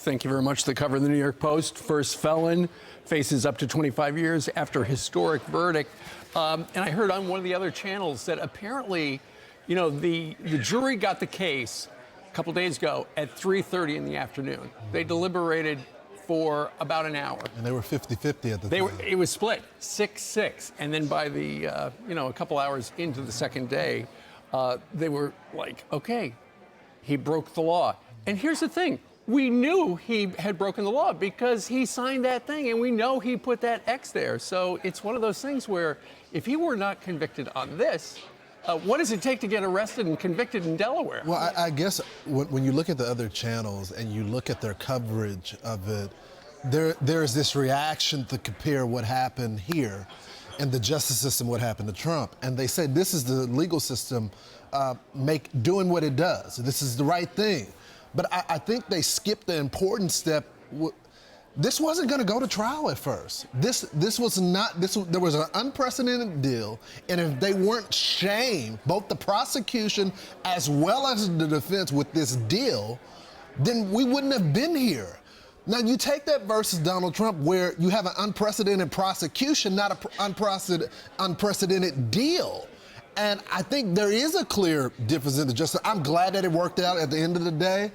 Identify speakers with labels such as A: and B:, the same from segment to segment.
A: Thank you very much. The cover of the New York Post. First felon faces up to 25 years after historic verdict. And I heard on one of the other channels that apparently, you know, the jury got the case a couple days ago at 3:30 in the afternoon. They deliberated for about an hour.
B: And they were 50-50 at the time.
A: It was split 6-6. And then by the, a couple hours into the second day, they were like, okay, he broke the law. And here's the thing. We knew he had broken the law because he signed that thing, and we know he put that X there. So it's one of those things where if he were not convicted on this, what does it take to get arrested and convicted in Delaware?
B: Well, I guess when you look at the other channels and you look at their coverage of it, there's this reaction to compare what happened here and the justice system, what happened to Trump. And they say this is the legal system doing what it does. This is the right thing. But I think they skipped the important step. This wasn't going to go to trial at first. There was an unprecedented deal, and if they weren't shamed, both the prosecution as well as the defense with this deal, then we wouldn't have been here. Now, you take that versus Donald Trump, where you have an unprecedented prosecution, not an unprecedented deal. And I think there is a clear difference in the justice. I'm glad that it worked out at the end of the day,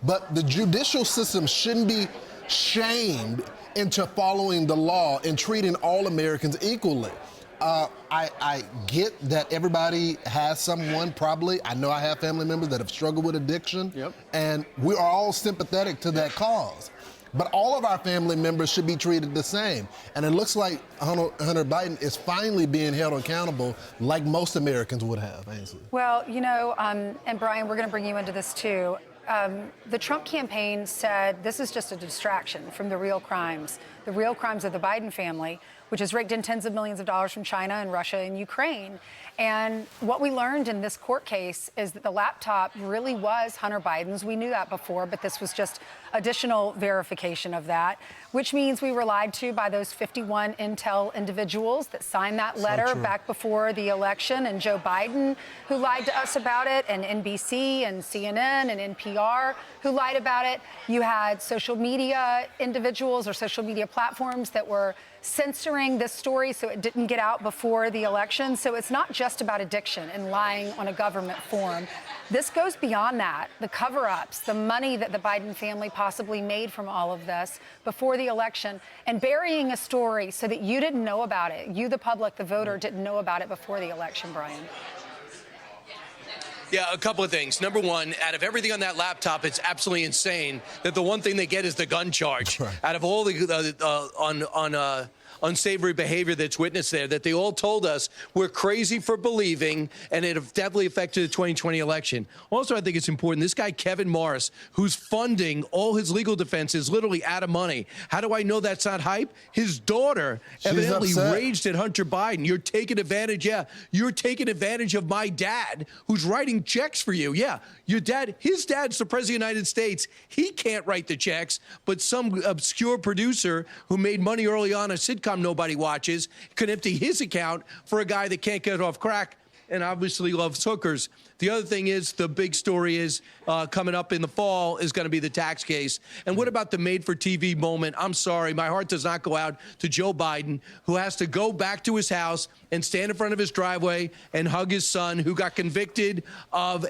B: but the judicial system shouldn't be shamed into following the law and treating all Americans equally. I get that everybody has someone, probably. I know I have family members that have struggled with addiction, and we are all sympathetic to that cause. But all of our family members should be treated the same. And it looks like Hunter Biden is finally being held accountable like most Americans would have, Ainsley.
C: Well, you know, and Brian, we're going to bring you into this too. The Trump campaign said this is just a distraction from the real crimes of the Biden family, which has raked in tens of millions of dollars from China and Russia and Ukraine. And what we learned in this court case is that the laptop really was Hunter Biden's. We knew that before, but this was just additional verification of that, which means we were lied to by those 51 intel individuals that signed that letter back before the election, and Joe Biden, who lied to us about it, and NBC and CNN and NPR, who lied about it. You had social media individuals or social media platforms that were censoring this story so it didn't get out before the election. So it's not just about addiction and lying on a government form. This goes beyond that. The cover-ups, the money that the Biden family possibly made from all of this before the election, and burying a story so that you didn't know about it. You, the public, the voter, didn't know about it before the election, Brian.
D: Yeah, a couple of things. Number one, out of everything on that laptop, it's absolutely insane that the one thing they get is the gun charge. Right. Out of all the unsavory behavior that's witnessed there, that they all told us we're crazy for believing, and it definitely affected the 2020 election. Also, I think it's important, this guy, Kevin Morris, who's funding all his legal defenses literally out of money. How do I know that's not hype? His daughter evidently raged at Hunter Biden. You're taking advantage, you're taking advantage of my dad, who's writing checks for you. Yeah, your dad, his dad's the president of the United States. He can't write the checks, but some obscure producer who made money early on a sitcom nobody watches could empty his account for a guy that can't get off crack and obviously loves hookers. The other thing is, the big story is coming up in the fall is going to be the tax case. And what about the made-for-TV moment? I'm sorry, my heart does not go out to Joe Biden, who has to go back to his house and stand in front of his driveway and hug his son, who got convicted of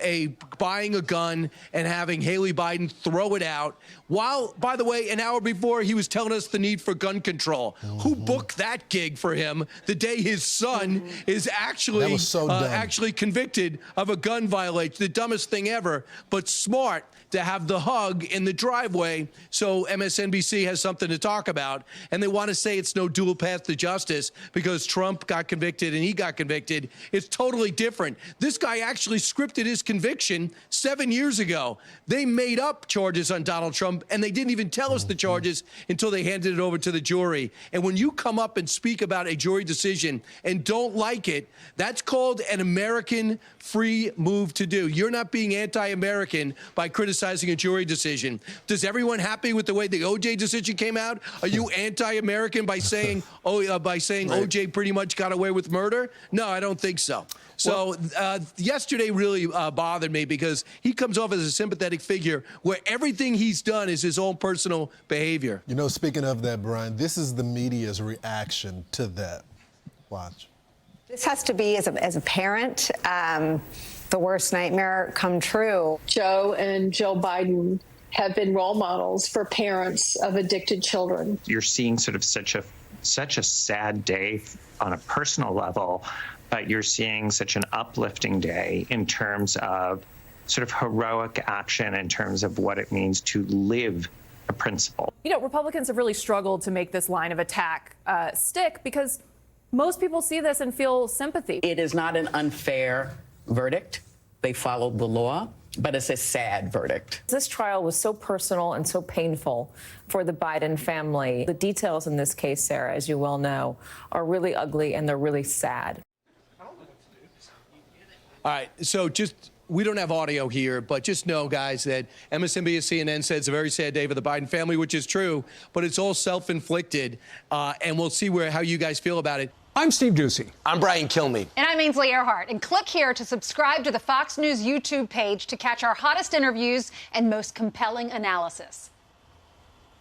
D: buying a gun and having Haley Biden throw it out, while, by the way, an hour before he was telling us the need for gun control. Who booked that gig for him the day his son is actually actually convicted of a gun violation? The dumbest thing ever, but smart to have the hug in the driveway so MSNBC has something to talk about. And they want to say it's no dual path to justice because Trump got convicted and he got convicted. It's totally different. This guy actually scripted his conviction 7 years ago. They made up charges on Donald Trump, and they didn't even tell us the charges until they handed it over to the jury. And when you come up and speak about a jury decision and don't like it, that's called an an American free move to do. You're not being anti-American by criticizing a jury decision. Does everyone happy with the way the OJ decision came out? Are you anti-American by saying OJ pretty much got away with murder? No, I don't think so. So yesterday really bothered me because he comes off as a sympathetic figure where everything he's done is his own personal behavior.
B: You know, speaking of that, Brian, this is the media's reaction to that. Watch.
E: This has to be, as a parent, the worst nightmare come true.
F: Joe and Jill Biden have been role models for parents of addicted children.
G: You're seeing sort of such a sad day on a personal level, but you're seeing such an uplifting day in terms of sort of heroic action in terms of what it means to live a principle.
H: You know, Republicans have really struggled to make this line of attack stick because most people see this and feel sympathy.
I: It is not an unfair verdict. They followed the law, but it's a sad verdict.
J: This trial was so personal and so painful for the Biden family. The details in this case, Sarah, as you well know, are really ugly and they're really sad.
D: All right, so we don't have audio here, but just know, guys, that MSNBC and CNN said it's a very sad day for the Biden family, which is true, but it's all self-inflicted, and we'll see how you guys feel about it.
A: I'm Steve Ducey.
K: I'm Brian Kilmeade.
L: And I'm Ainsley Earhart. And click here to subscribe to the Fox News YouTube page to catch our hottest interviews and most compelling analysis.